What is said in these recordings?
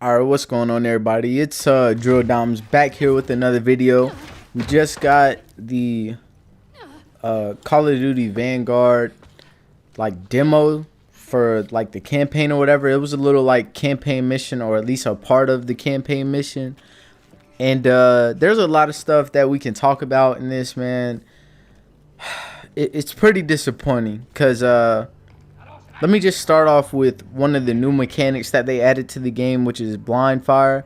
Alright, what's going on everybody? It's Drill Doms back here with another video. We just got the Call of Duty Vanguard like demo for like the campaign or whatever. It was a little like campaign mission, or at least a part of the campaign mission. And there's a lot of stuff that we can talk about in this, man. It's pretty disappointing because let me just start off with one of the new mechanics that they added to the game, which is blindfire.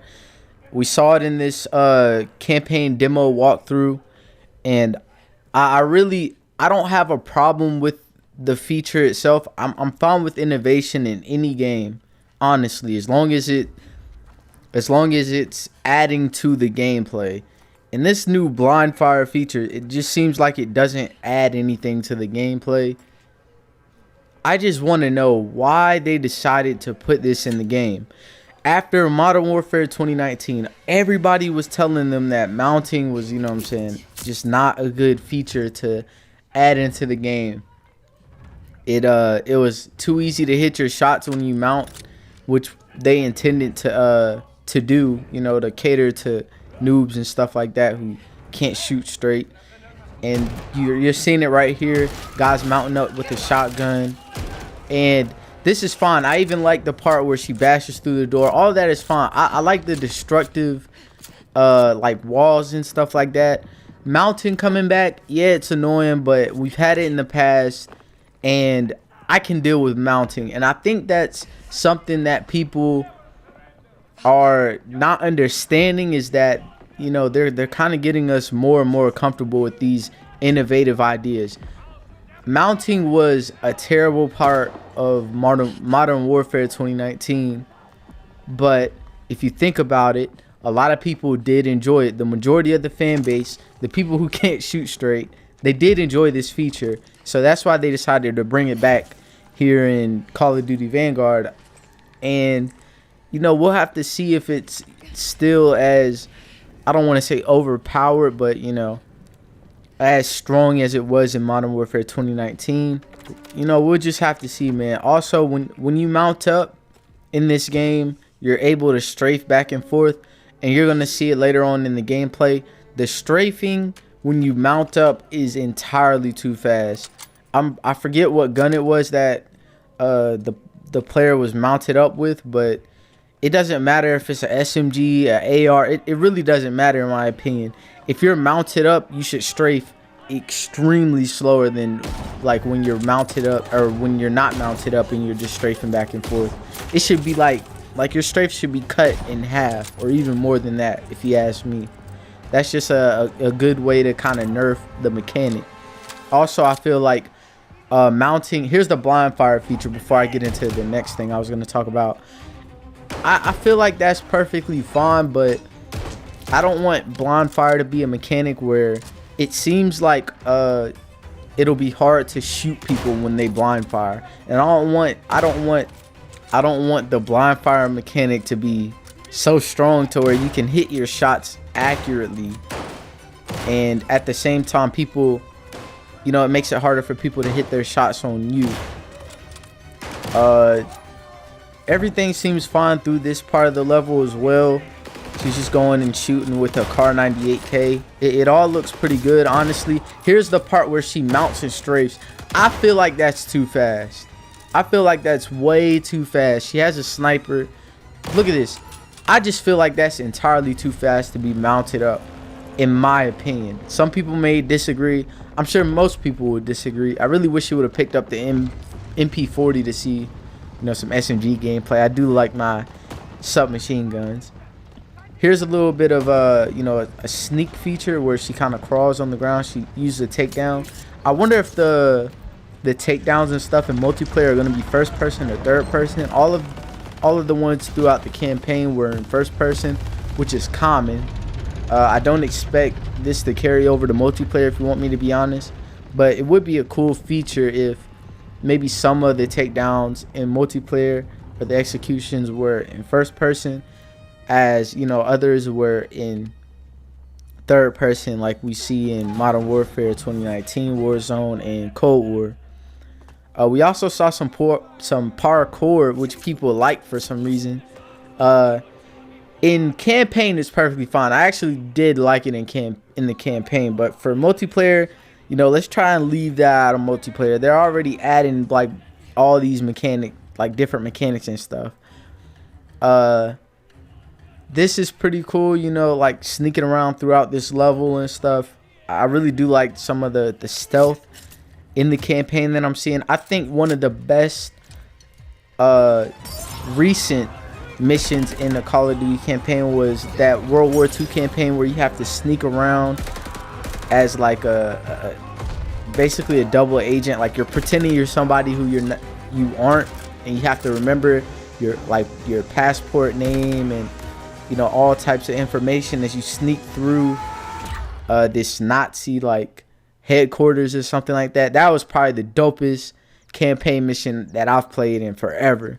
We saw it in this campaign demo walkthrough, and I don't have a problem with the feature itself. I'm fine with innovation in any game, honestly, as long as it's adding to the gameplay. And this new blindfire feature, it just seems like it doesn't add anything to the gameplay. I just want to know why they decided to put this in the game. After Modern Warfare 2019, everybody was telling them that mounting was, you know what I'm saying, just not a good feature to add into the game. It was too easy to hit your shots when you mount, which they intended to do, you know, to cater to noobs and stuff like that who can't shoot straight. And you're seeing it right here, guys mounting up with a shotgun. And this is fine. I even like the part where she bashes through the door. All of that is fine. I like the destructive like walls and stuff like that. Mounting coming back, yeah, it's annoying, but we've had it in the past and I can deal with mounting. And I think that's something that people are not understanding, is that, you know, they're kind of getting us more and more comfortable with these innovative ideas. Mounting was a terrible part of Modern Warfare 2019, but if you think about it, a lot of people did enjoy it. The majority of the fan base, the people who can't shoot straight, they did enjoy this feature. So that's why they decided to bring it back here in Call of Duty Vanguard. And, you know, we'll have to see if it's still as, I don't want to say overpowered, but, you know, as strong as it was in Modern Warfare 2019. You know, we'll just have to see, man. Also, when you mount up in this game, you're able to strafe back and forth, and you're going to see it later on in the gameplay. The strafing when you mount up is entirely too fast. I forget what gun it was that the player was mounted up with, but it doesn't matter if it's an SMG, an AR. It really doesn't matter in my opinion. If you're mounted up, you should strafe extremely slower than like when you're mounted up, or when you're not mounted up and you're just strafing back and forth. It should be like your strafe should be cut in half, or even more than that, if you ask me. That's just a good way to kind of nerf the mechanic. Also, I feel like mounting, here's the blind fire feature before I get into the next thing I was going to talk about. I feel like that's perfectly fine, but I don't want blind fire to be a mechanic where it seems like it'll be hard to shoot people when they blind fire. And I don't want the blind fire mechanic to be so strong to where you can hit your shots accurately, and at the same time people, you know, it makes it harder for people to hit their shots on you. Everything seems fine through this part of the level as well. She's just going and shooting with a Car 98K. It all looks pretty good, honestly. Here's the part where she mounts and strafes. I feel like that's too fast. I feel like that's way too fast. She has a sniper. Look at this. I just feel like that's entirely too fast to be mounted up, in my opinion. Some people may disagree. I'm sure most people would disagree. I really wish she would have picked up the MP40 to see, you know, some SMG gameplay. I do like my submachine guns. Here's a little bit of you know, a sneak feature where she kind of crawls on the ground. She uses a takedown. I wonder if the takedowns and stuff in multiplayer are going to be first person or third person. All of the ones throughout the campaign were in first person, which is common. I don't expect this to carry over to multiplayer, if you want me to be honest, but it would be a cool feature if maybe some of the takedowns in multiplayer or the executions were in first person, as, you know, others were in third person, like we see in Modern Warfare 2019, Warzone, and Cold War. We also saw some parkour, which people like for some reason. In campaign, it's perfectly fine. I actually did like it in the campaign, but for multiplayer, you know, let's try and leave that out of multiplayer. They're already adding like all these different mechanics and stuff. This is pretty cool, you know, like sneaking around throughout this level and stuff. I really do like some of the stealth in the campaign that I'm seeing. I think one of the best recent missions in the Call of Duty campaign was that World War II campaign where you have to sneak around as like basically a double agent. Like you're pretending you're somebody who you aren't, and you have to remember your passport name and, you know, all types of information as you sneak through this Nazi like headquarters or something like that. That was probably the dopest campaign mission that I've played in forever,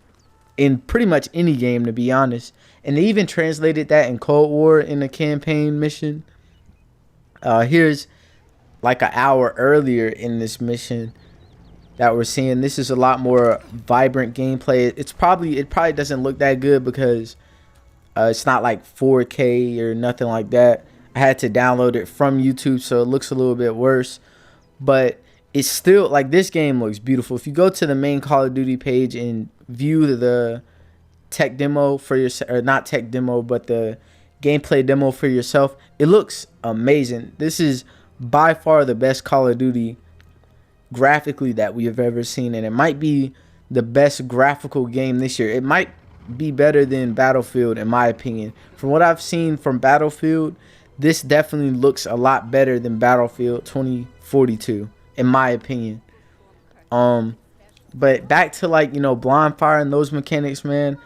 in pretty much any game, to be honest. And they even translated that in Cold War in the campaign mission. Here's like an hour earlier in this mission that we're seeing. This is a lot more vibrant gameplay. It probably doesn't look that good because it's not like 4K or nothing like that. I had to download it from YouTube, so it looks a little bit worse, but it's still like, this game looks beautiful. If you go to the main Call of Duty page and view the tech demo for yourself, or not tech demo, but the gameplay demo for yourself, it looks amazing. This is by far the best Call of Duty graphically that we have ever seen, and it might be the best graphical game this year. It might be better than Battlefield, in my opinion. From what I've seen from Battlefield, this definitely looks a lot better than Battlefield 2042, in my opinion. But back to, like, you know, blindfire and those mechanics, man.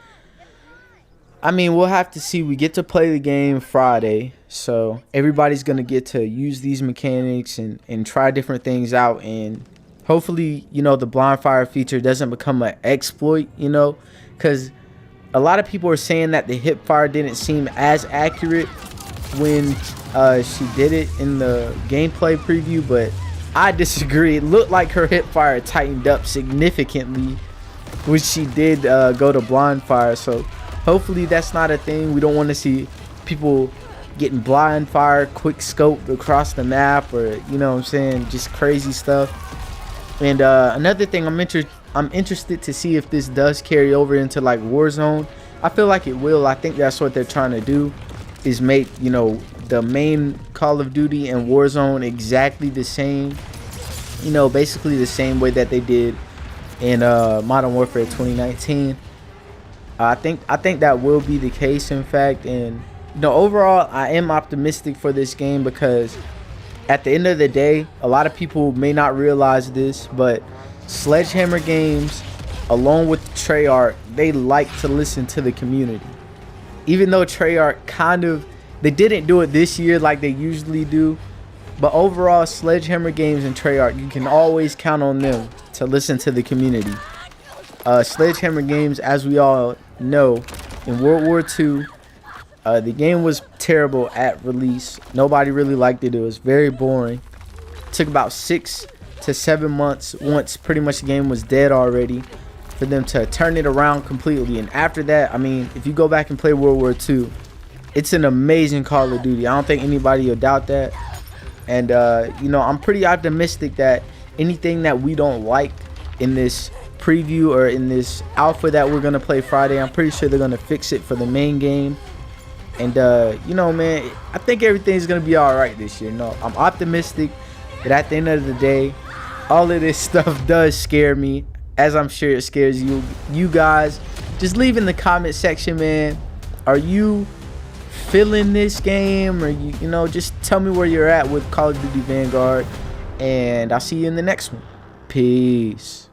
I mean, we'll have to see. We get to play the game Friday, so everybody's gonna get to use these mechanics and try different things out, and hopefully, you know, the blindfire feature doesn't become an exploit, you know, because a lot of people are saying that the hip fire didn't seem as accurate when she did it in the gameplay preview, but I disagree. It looked like her hip fire tightened up significantly when she did go to blindfire, so hopefully that's not a thing. We don't want to see people getting blindfire, quick scope across the map, or, you know what I'm saying, just crazy stuff. And another thing, I'm interested to see if this does carry over into like Warzone. I feel like it will. I think that's what they're trying to do, is make, you know, the main Call of Duty and Warzone exactly the same, you know, basically the same way that they did in Modern Warfare 2019. I think that will be the case, in fact. And, you know, overall, I am optimistic for this game, because at the end of the day, a lot of people may not realize this, but Sledgehammer Games, along with Treyarch, they like to listen to the community. Even though Treyarch they didn't do it this year like they usually do, but overall, Sledgehammer Games and Treyarch, you can always count on them to listen to the community. Sledgehammer Games, as we all know, in World War II, the game was terrible at release. Nobody really liked it. It was very boring. It took about 6 to 7 months, once pretty much the game was dead already, for them to turn it around completely. And after that, I mean, if you go back and play World War II, it's an amazing Call of Duty. I don't think anybody will doubt that. And you know, I'm pretty optimistic that anything that we don't like in this preview or in this alpha that we're gonna play Friday, I'm pretty sure they're gonna fix it for the main game. And you know, man, I think everything's gonna be all right this year. No, I'm optimistic, but at the end of the day, all of this stuff does scare me, as I'm sure it scares you guys. Just leave in the comment section, man. Are you feeling this game, or you know, just tell me where you're at with Call of Duty Vanguard, and I'll see you in the next one. Peace.